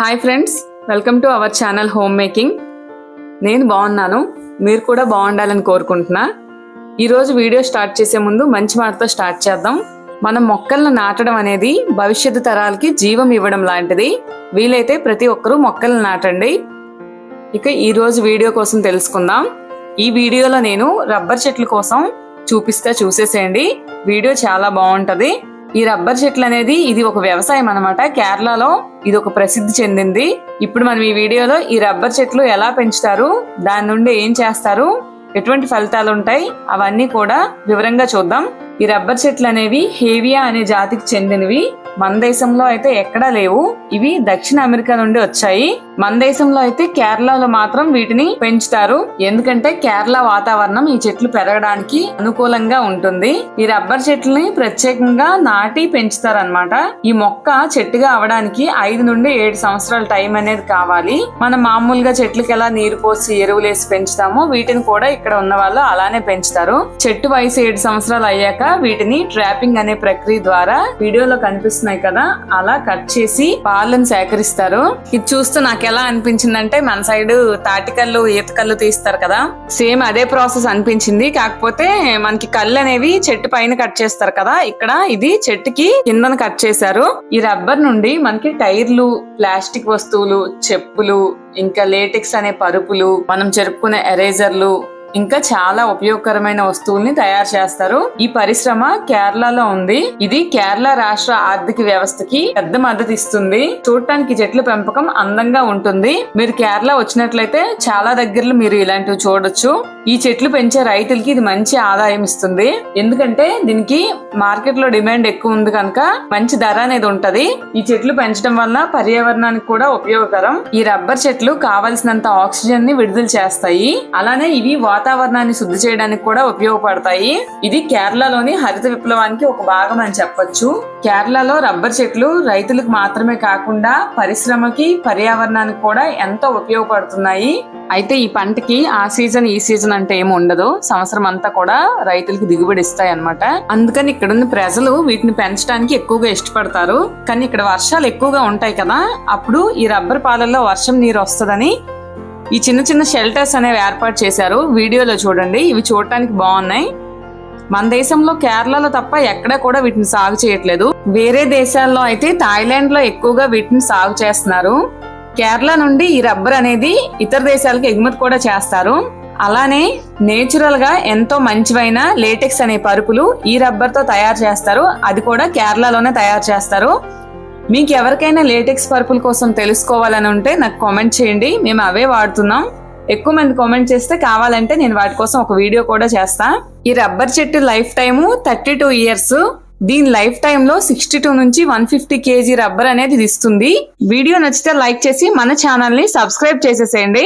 Hi friends, welcome to our channel home making. నేను బాగున్నాను, మీరు కూడా బాగుండాలని కోరుకుంటున్నా. ఈరోజు వీడియో స్టార్ట్ చేసే ముందు మంచి మాటతో స్టార్ట్ చేద్దాం. మనం మొక్కలను నాటడం అనేది భవిష్యత్తు తరాలకి జీవం ఇవ్వడం లాంటిది. వీలైతే ప్రతి ఒక్కరూ మొక్కలను నాటండి. ఇక ఈరోజు వీడియో కోసం తెలుసుకుందాం. ఈ వీడియోలో నేను రబ్బర్ చెట్ల కోసం చూసేసేయండి. వీడియో చాలా బాగుంటది. ఈ రబ్బర్ చెట్లు అనేది ఇది ఒక వ్యవసాయం అన్నమాట. కేరళలో ఇది ఒక ప్రసిద్ధి చెందింది. ఇప్పుడు మనం ఈ వీడియోలో ఈ రబ్బర్ చెట్లు ఎలా పెంచుతారు, దాని నుండి ఏం చేస్తారు, ఎటువంటి ఫలితాలు ఉంటాయి, అవన్నీ కూడా వివరంగా చూద్దాం. ఈ రబ్బర్ చెట్లు అనేవి హేవియా అనే జాతికి చెందినవి. మన దేశంలో అయితే ఎక్కడా లేవు. ఇవి దక్షిణ అమెరికా నుండి వచ్చాయి. మన దేశంలో అయితే కేరళలో మాత్రం వీటిని పెంచుతారు. ఎందుకంటే కేరళ వాతావరణం ఈ చెట్లు పెరగడానికి అనుకూలంగా ఉంటుంది. ఈ రబ్బర్ చెట్లని ప్రత్యేకంగా నాటి పెంచుతారన్నమాట. ఈ మొక్క చెట్టుగా అవడానికి 5 నుండి 7 సంవత్సరాల టైం అనేది కావాలి. మనం మామూలుగా చెట్లకి ఎలా నీరు పోసి ఎరువులేసి పెంచుతామో వీటిని కూడా ఇక్కడ ఉన్న వాళ్ళు అలానే పెంచుతారు. చెట్టు వయసు 7 సంవత్సరాలు అయ్యాక వీటిని ట్రాపింగ్ అనే ప్రక్రియ ద్వారా వీడియోలో కనిపిస్తున్నాయి కదా, అలా కట్ చేసి పాలను సేకరిస్తారు. ఇది చూస్తూ నాకు ఎలా అనిపించిందంటే మన సైడ్ తాటికల్లు ఈతకల్లు తీస్తారు కదా, సేమ్ అదే ప్రాసెస్ అనిపించింది. కాకపోతే మనకి కళ్ళు అనేవి చెట్టు పైన కట్ చేస్తారు కదా, ఇక్కడ ఇది చెట్టుకి కిందన కట్ చేశారు. ఈ రబ్బర్ నుండి మనకి టైర్లు, ప్లాస్టిక్ వస్తువులు, చెప్పులు, ఇంకా లేటెక్స్ అనే పరుపులు, మనం జరుపుకునే ఎరేజర్లు, ఇంకా చాలా ఉపయోగకరమైన వస్తువుల్ని తయారు చేస్తారు. ఈ పరిశ్రమ కేరళలో ఉంది. ఇది కేరళ రాష్ట్ర ఆర్థిక వ్యవస్థకి పెద్ద మద్దతు ఇస్తుంది. చూడటానికి చెట్ల పెంపకం అందంగా ఉంటుంది. మీరు కేరళ వచ్చినట్లయితే చాలా దగ్గరలో మీరు ఇలాంటివి చూడొచ్చు. ఈ చెట్లు పెంచే రైతులకి ఇది మంచి ఆదాయం ఇస్తుంది. ఎందుకంటే దీనికి మార్కెట్ లో డిమాండ్ ఎక్కువ ఉంది కనుక మంచి ధర అనేది ఉంటది. ఈ చెట్లు పెంచడం వల్ల పర్యావరణానికి కూడా ఉపయోగకరం. ఈ రబ్బర్ చెట్లు కావలసినంత ఆక్సిజన్ ని విడుదల చేస్తాయి. అలానే ఇవి వాతావరణాన్ని శుద్ధి చేయడానికి కూడా ఉపయోగపడతాయి. ఇది కేరళలోని హరిత విప్లవానికి ఒక భాగం అని చెప్పొచ్చు. కేరళలో రబ్బర్ చెట్లు రైతులకు మాత్రమే కాకుండా పరిశ్రమకి, పర్యావరణానికి కూడా ఎంతో ఉపయోగపడుతున్నాయి. అయితే ఈ పంటకి ఆ సీజన్ ఈ సీజన్ అంటే ఏమి ఉండదు. సంవత్సరం అంతా కూడా రైతులకు దిగుబడి ఇస్తాయి అన్నమాట. అందుకని ఇక్కడ ఉన్న ప్రజలు వీటిని పెంచడానికి ఎక్కువగా ఇష్టపడతారు. కానీ ఇక్కడ వర్షాలు ఎక్కువగా ఉంటాయి కదా, అప్పుడు ఈ రబ్బర్ పాలల్లో వర్షం నీరు వస్తుందని ఈ చిన్న చిన్న షెల్టర్స్ అనేవి ఏర్పాటు చేశారు. వీడియోలో చూడండి, ఇవి చూడటానికి బాగున్నాయి. మన దేశంలో కేరళలో తప్ప ఎక్కడ కూడా వీటిని సాగు చేయట్లేదు. వేరే దేశాల్లో అయితే థాయిలాండ్ లో ఎక్కువగా వీటిని సాగు చేస్తున్నారు. కేరళ నుండి ఈ రబ్బర్ అనేది ఇతర దేశాలకు ఎగుమతి కూడా చేస్తారు. అలానే నేచురల్ గా ఎంతో మంచివైన లేటెక్స్ అనే పరుపులు ఈ రబ్బర్ తో తయారు చేస్తారు. అది కూడా కేరళలోనే తయారు చేస్తారు. మీకు ఎవరికైనా లేటెక్స్ పరుపుల కోసం తెలుసుకోవాలని ఉంటే నాకు కామెంట్ చేయండి. మేము అవే వాడుతున్నాం. ఎక్కువ మంది కామెంట్ చేస్తే కావాలంటే నేను వాటి కోసం ఒక వీడియో కూడా చేస్తా. ఈ రబ్బర్ చెట్టు లైఫ్ టైము 32 ఇయర్స్. దీని లైఫ్ టైమ్ లో 62 నుంచి 150 kg రబ్బర్ అనేది ఇస్తుంది. వీడియో నచ్చితే లైక్ చేసి మన ఛానల్ ని సబ్స్క్రైబ్ చేసేసేయండి.